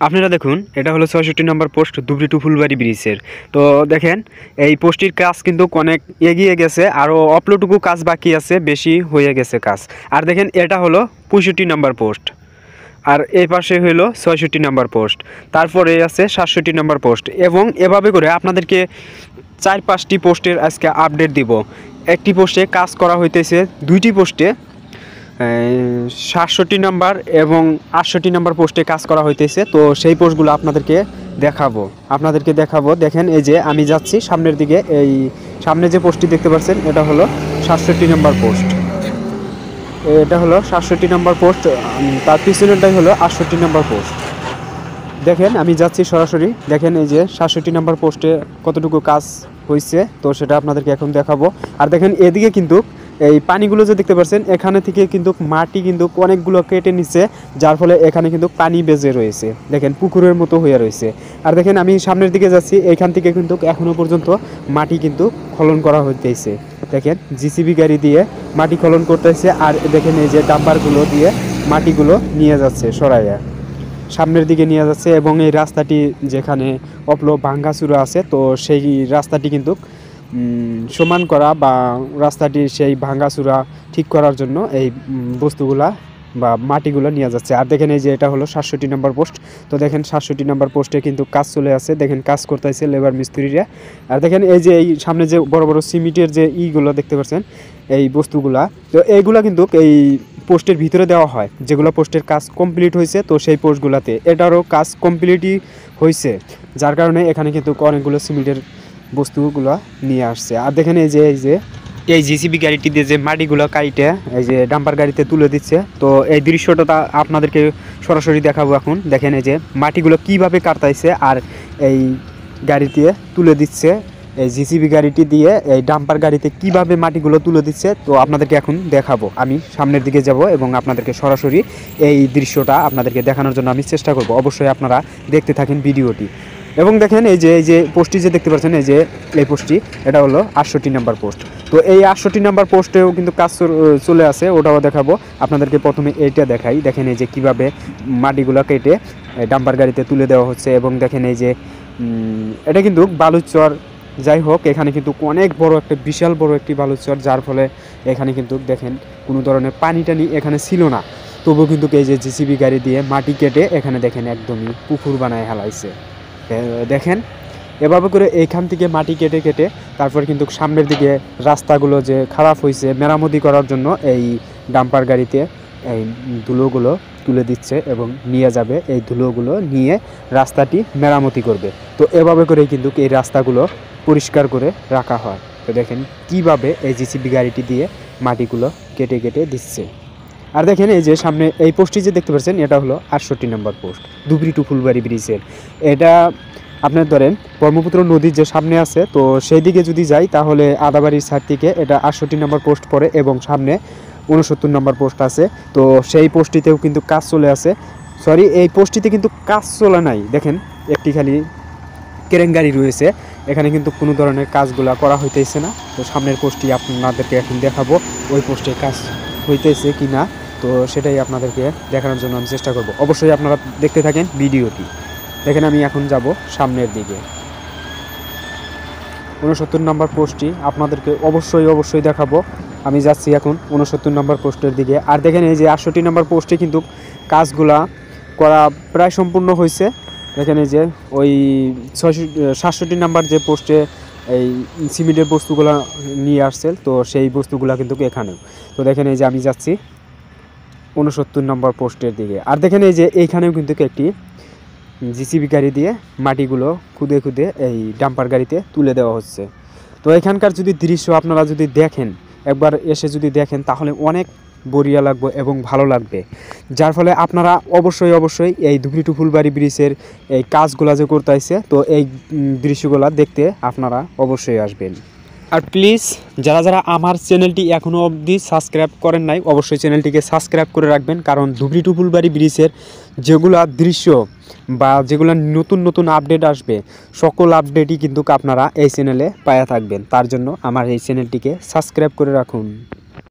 আপনারা দেখুন এটা হলো ৬৬ নম্বর পোস্ট ধুবড়ি টু ফুলবাড়ি ব্রিজের। তো দেখেন এই পোস্টটির কাজ কিন্তু অনেক এগিয়ে গেছে, আরও অল্পটুকু কাজ বাকি আছে, বেশি হয়ে গেছে কাজ। আর দেখেন এটা হলো ৬৫ নম্বর পোস্ট, আর এই পাশে হলো ৬৬ নম্বর পোস্ট, তারপরে আছে ৬৭ নম্বর পোস্ট, এবং এভাবে করে আপনাদেরকে ৪-৫টি পোস্টের আজকে আপডেট দিব। একটি পোস্টে কাজ করা হইতেছে, দুইটি পোস্টে ৬৭ নম্বর এবং ৬৮ নম্বর পোস্টে কাজ করা হইতেছে। তো সেই পোস্টগুলো আপনাদেরকে দেখাবো। দেখেন এই যে আমি যাচ্ছি সামনের দিকে, এই সামনে যে পোস্টটি দেখতে পাচ্ছেন এটা হলো ৬৭ নম্বর পোস্ট, এটা হলো ৬৭ নম্বর পোস্ট, তার পিছনেরটাই হলো ৬৮ নম্বর পোস্ট। দেখেন আমি যাচ্ছি সরাসরি, দেখেন এই যে ৬৭ নম্বর পোস্টে কতটুকু কাজ হয়েছে, তো সেটা আপনাদেরকে এখন দেখাবো। আর দেখেন এদিকে কিন্তু এই পানিগুলো যে দেখতে পাচ্ছেন, এখানে থেকে কিন্তু মাটি কিন্তু অনেকগুলো কেটে নিচ্ছে, যার ফলে এখানে কিন্তু পানি বেজে রয়েছে, দেখেন পুকুরের মতো হয়ে রয়েছে। আর দেখেন আমি সামনের দিকে যাচ্ছি, এইখান থেকে কিন্তু এখনও পর্যন্ত মাটি কিন্তু খনন করা হইতেছে। দেখেন জিসিবি গাড়ি দিয়ে মাটি খনন করতেছে, আর দেখেন এই যে ডাম্পারগুলো দিয়ে মাটিগুলো নিয়ে যাচ্ছে, সরাইয়া সামনের দিকে নিয়ে যাচ্ছে। এবং এই রাস্তাটি যেখানে ভাঙ্গাচুরা আছে, তো সেই রাস্তাটি কিন্তু সমান করা বা রাস্তাটি সেই ভাঙ্গাচুরা ঠিক করার জন্য এই বস্তুগুলা বা মাটিগুলো নিয়ে যাচ্ছে। আর দেখেন এই যে এটা হলো ৬৭ নম্বর পোস্ট। তো দেখেন ৬৭ নম্বর পোস্টে কিন্তু কাজ চলে আসে, দেখেন কাজ করতেছে লেবার মিস্ত্রিরা। আর দেখেন এই যে এই সামনে যে বড় বড় সিমেন্টের যে ইগুলো দেখতে পাচ্ছেন, এই বস্তুগুলা, তো এইগুলা কিন্তু এই পোস্টের ভিতরে দেওয়া হয়, যেগুলো পোস্টের কাজ কমপ্লিট হয়েছে, তো সেই পোস্টগুলোতে এটারও কাজ কমপ্লিটই হয়েছে, যার কারণে এখানে কিন্তু অনেকগুলো সিমেন্টের বস্তুগুলো নিয়ে আসছে। আর দেখেন এই জিসিবি গাড়িটি দিয়ে যে মাটিগুলো কাইটে এই যে ডাম্পার গাড়িতে তুলে দিচ্ছে, তো এই দৃশ্যটা আপনাদেরকে সরাসরি দেখাবো এখন। দেখেন এই যে মাটিগুলো কিভাবে কাটতাইছে আর এই গাড়িতে তুলে দিচ্ছে, এই জিসিবি গাড়িটি দিয়ে এই ডাম্পার গাড়িতে কিভাবে মাটিগুলো তুলে দিচ্ছে, তো আপনাদেরকে এখন দেখাবো। আমি সামনের দিকে যাব এবং আপনাদেরকে সরাসরি এই দৃশ্যটা আপনাদেরকে দেখানোর জন্য আমি চেষ্টা করব। অবশ্যই আপনারা দেখতে থাকেন ভিডিওটি। এবং দেখেন এই যে পোস্টটি যে দেখতে পাচ্ছেন, এই পোস্টটি এটা হলো ৬৮ নম্বর পোস্ট। তো এই ৬৮ নম্বর পোস্টেও কিন্তু কাজ চলে আসে, ওটাও দেখাবো আপনাদেরকে। প্রথমে এইটা দেখাই, দেখেন এই যে কীভাবে মাটিগুলো কেটে ডাম্পার গাড়িতে তুলে দেওয়া হচ্ছে। এবং দেখেন এই যে এটা কিন্তু বালুচর, যাই হোক এখানে কিন্তু অনেক বড় একটা বিশাল বড় একটি বালুচর, যার ফলে এখানে কিন্তু দেখেন কোনো ধরনের পানি টানি এখানে ছিল না, তবুও কিন্তু এই যে জিসিবি গাড়ি দিয়ে মাটি কেটে এখানে দেখেন একদমই পুকুর বানায় হেলাইছে। দেখেন এভাবে করে এইখান থেকে মাটি কেটে কেটে তারপর কিন্তু সামনের দিকে রাস্তাগুলো যে খারাপ হয়েছে মেরামতি করার জন্য এই ডাম্পার গাড়িতে এই ধুলোগুলো তুলে দিচ্ছে এবং নিয়ে যাবে, এই ধুলোগুলো নিয়ে রাস্তাটি মেরামতি করবে। তো এভাবে করেই কিন্তু এই রাস্তাগুলো পরিষ্কার করে রাখা হয়। তো দেখেন কিভাবে এই জিসিবি গাড়িটি দিয়ে মাটিগুলো কেটে কেটে দিচ্ছে। আর দেখেন এই যে সামনে এই পোস্টটি যে দেখতে পাচ্ছেন, এটা হলো ৬৮ নম্বর পোস্ট ধুবড়ি টু ফুলবাড়ি ব্রিজের। এটা আপনার ধরেন ব্রহ্মপুত্র নদীর যে সামনে আছে, তো সেই দিকে যদি যাই তাহলে আদাবাড়ির সাইড থেকে এটা ৬৮ নম্বর পোস্ট পড়ে, এবং সামনে ৬৯ নম্বর পোস্ট আছে। তো সেই পোস্টটিতেও কিন্তু কাজ চলে আসে, এই পোস্টটিতে কিন্তু কাজ চলে নাই, দেখেন একটি খালি ক্রেন গাড়ি রয়েছে, এখানে কিন্তু কোনো ধরনের কাজগুলো করা হইতেছে না। তো সামনের পোস্টটি আপনাদেরকে এখন দেখাবো, ওই পোস্টে কাজ হইতেছে কি না, তো সেটাই আপনাদেরকে দেখানোর জন্য আমি চেষ্টা করব। অবশ্যই আপনারা দেখতে থাকেন ভিডিওটি। দেখেন আমি এখন যাব সামনের দিকে, ৬৯ নম্বর পোস্টটি আপনাদেরকে অবশ্যই দেখাবো। আমি যাচ্ছি এখন ৬৯ নম্বর পোস্টের দিকে। আর দেখেন এই যে ৬৮ নম্বর পোস্টে কিন্তু কাজগুলা করা প্রায় সম্পূর্ণ হয়েছে। দেখেন এই যে ওই ৬৭ নম্বর যে পোস্টে এই সিমেন্টের বস্তুগুলো নিয়ে আসছে, তো সেই বস্তুগুলো কিন্তু এখানেও। তো দেখেন এই যে আমি যাচ্ছি ৬৯ নম্বর পোস্টের দিকে। আর দেখেন এই যে এইখানেও কিন্তু একটি জিসিবি গাড়ি দিয়ে মাটিগুলো খুদে খুদে এই ডাম্পার গাড়িতে তুলে দেওয়া হচ্ছে। তো এখানকার যদি দৃশ্য আপনারা যদি দেখেন, একবার এসে যদি দেখেন, তাহলে অনেক বড়িয়া লাগবে এবং ভালো লাগবে, যার ফলে আপনারা অবশ্যই এই ধুবড়ি টু ফুলবাড়ি ব্রিজের এই কাজগুলো যে করতে আসছে, তো এই দৃশ্যগুলো দেখতে আপনারা অবশ্যই আসবেন। আর প্লিজ যারা আমার চ্যানেলটি এখনও অবধি সাবস্ক্রাইব করেন নাই, অবশ্যই চ্যানেলটিকে সাবস্ক্রাইব করে রাখবেন, কারণ ধুবড়ি টু ফুলবাড়ি ব্রিজের যেগুলো দৃশ্য বা যেগুলো নতুন আপডেট আসবে, সকল আপডেটই কিন্তু আপনারা এই চ্যানেলে পাওয়া থাকবেন। তার জন্য আমার এই চ্যানেলটিকে সাবস্ক্রাইব করে রাখুন।